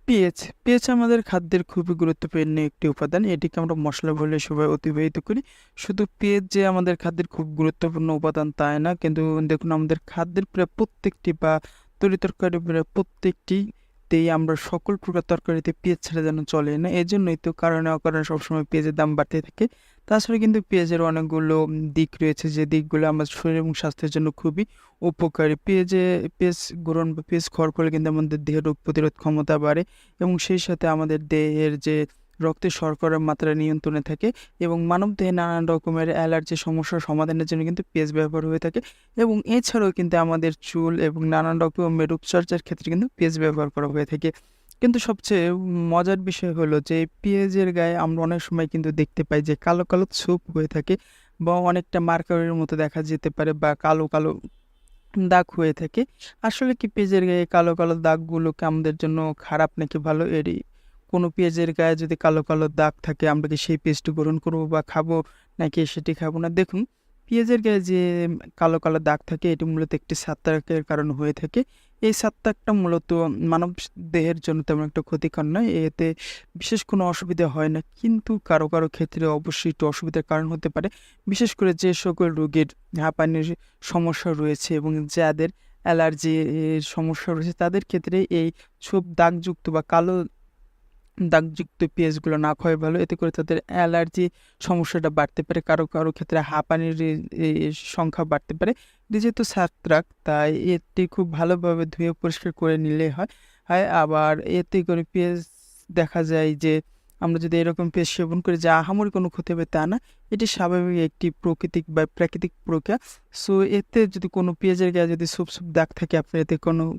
পেঁয়াজ আমাদের খাদ্যের খুবই গুরুত্বপূর্ণ একটি উপাদান। এটিকে আমরা মসলা বলে সবাই অতিবাহিত করি। শুধু পেঁয়াজ যে আমাদের খাদ্যের খুব গুরুত্বপূর্ণ উপাদান তাই না। কিন্তু দেখুন আমাদের খাদ্যের প্রায় প্রত্যেকটি বা তরিতরকারি প্রায় প্রত্যেকটিতেই আমরা সকল প্রকার তরকারিতে পেঁয়াজ ছাড়া যেন চলে না। এজন্যই তো কারণে অকারণে সবসময় পেঁয়াজের দাম বাড়তে থাকে। তাছাড়া কিন্তু পেঁয়াজের অনেকগুলো দিক রয়েছে যে দিকগুলো আমাদের শরীর এবং স্বাস্থ্যের জন্য খুবই উপকারী। পেঁয়াজ গ্রহণ বা পেঁয়াজ খাওয়ার ফলে কিন্তু আমাদের দেহের রোগ প্রতিরোধ ক্ষমতা বাড়ে এবং সেই সাথে আমাদের দেহের যে রক্তে শর্করার মাত্রা নিয়ন্ত্রণে থাকে এবং মানবদেহে নানান রকমের অ্যালার্জি সমস্যার সমাধানের জন্য কিন্তু পেঁয়াজ ব্যবহার হয়ে থাকে এবং এছাড়াও কিন্তু আমাদের চুল এবং নানান রকমের রূপচর্চার ক্ষেত্রে কিন্তু পেঁয়াজ ব্যবহার করা হয়ে থাকে। কিন্তু সবচেয়ে মজার বিষয় হলো যে পেঁয়াজের গায়ে আমরা অনেক সময় কিন্তু দেখতে পাই যে কালো, কালো ছোপ হয়ে থাকে বা অনেকটা মার্কারের মতো দেখা যেতে পারে বা কালো, কালো দাগ হয়ে থাকে। আসলে কি পেঁয়াজের গায়ে কালো, কালো দাগগুলোকে আমাদের জন্য খারাপ নাকি ভালো? কোনো পেঁয়াজের গায়ে যদি কালো, কালো দাগ থাকে আমরা কি সেই পেঁয়াজটি গ্রহণ করব বা খাবো নাকি সেটি খাবো না? দেখুন পেঁয়াজের গায়ে যে কালো, কালো দাগ থাকে এটি মূলত একটি ছত্রাকের কারণে হয়ে থাকে। এই ছত্রাকটা মূলত মানব দেহের জন্য তেমন একটা ক্ষতিকর নয়। এতে বিশেষ কোনো অসুবিধা হয় না। কিন্তু কারো, কারো ক্ষেত্রে অবশ্যই একটু অসুবিধার কারণ হতে পারে। বিশেষ করে যে সকল রোগীর হাঁপানির সমস্যা রয়েছে এবং যাদের অ্যালার্জির সমস্যা রয়েছে তাদের ক্ষেত্রে এই ছোপ দাগযুক্ত বা কালো দাগযুক্ত পেঁয়াজগুলো না খাওয়াই ভালো। এতে করে তাদের অ্যালার্জি সমস্যাটা বাড়তে পারে। কারো, কারো ক্ষেত্রে হাঁপানির সংখ্যা বাড়তে পারে। এটি যেহেতু ছত্রাক তাই এটি খুব ভালোভাবে ধুয়ে পরিষ্কার করে নিলেই আবার এতে করে পেঁয়াজ দেখা যায় যে আমরা যদি এরকম পেঁয়াজ সেবন করি যে আহামরি কোনো ক্ষতি হবে তা না। এটি স্বাভাবিক একটি প্রাকৃতিক প্রক্রিয়া। সো এতে যদি কোনো পেঁয়াজের গায়ে যদি ছোপ, ছোপ দাগ থাকে আপনারা এতে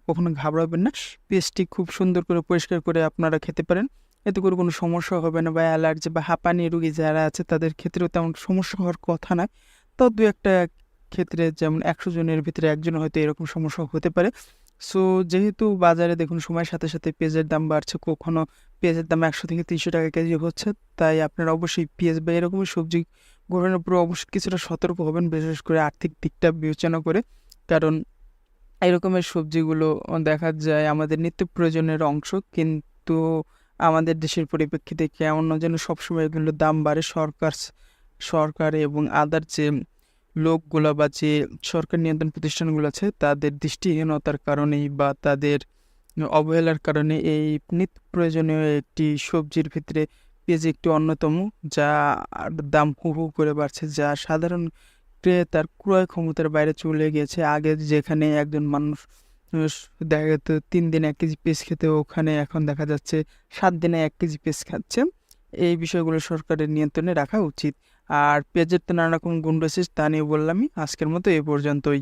কখনো ঘাবড়াবেন না। পেঁয়াজটি খুব সুন্দর করে পরিষ্কার করে আপনারা খেতে পারেন। এতে করে কোনো সমস্যা হবে না বা অ্যালার্জি বা হাঁপানি রোগী যারা আছে তাদের ক্ষেত্রেও তেমন সমস্যা হওয়ার কথা না। তাও ২-১ টা ক্ষেত্রে যেমন ১০০ জনের ভিতরে ১ জনের হয়তো এরকম সমস্যা হতে পারে। সো যেহেতু বাজারে দেখুন সময়ের সাথে, সাথে পেঁয়াজের দাম বাড়ছে, কখনো পেঁয়াজের দাম ৳১০০-৩০০ কেজি হচ্ছে। তাই আপনারা অবশ্যই পেঁয়াজ বা এরকমের সবজি গ্রহণের উপর অবশ্যই কিছুটা সতর্ক হবেন, বিশেষ করে আর্থিক দিকটা বিবেচনা করে। কারণ এই রকমের সবজিগুলো দেখা যায় আমাদের নিত্য প্রয়োজনের অংশ। কিন্তু আমাদের দেশের পরিপ্রেক্ষিতে কেমন যেন সবসময় এগুলোর দাম বাড়ে। সরকার এবং আদার যে লোকগুলা বা যে সরকার নিয়ন্ত্রণ প্রতিষ্ঠানগুলো আছে তাদের দৃষ্টিহীনতার কারণেই বা তাদের অবহেলার কারণে এই নিত্য প্রয়োজনীয় একটি সবজির ভিতরে পেঁয়াজ একটি অন্যতম যার দাম হু, হু করে বাড়ছে। যা সাধারণ ক্রেতার ক্রয় ক্ষমতার বাইরে চলে গিয়েছে। আগে যেখানে একজন মানুষ উস দেখা যেত ৩ দিনে ১ কেজি পেঁয়াজ খেত, ওখানে এখন দেখা যাচ্ছে ৭ দিনে ১ কেজি পেঁয়াজ খাচ্ছে। এই বিষয়গুলো সরকারের নিয়ন্ত্রণে রাখা উচিত। আর পেঁয়াজের তো নানা রকম গুণ রয়েছে তা নিয়ে বললামই। আজকের মতো এ পর্যন্তই।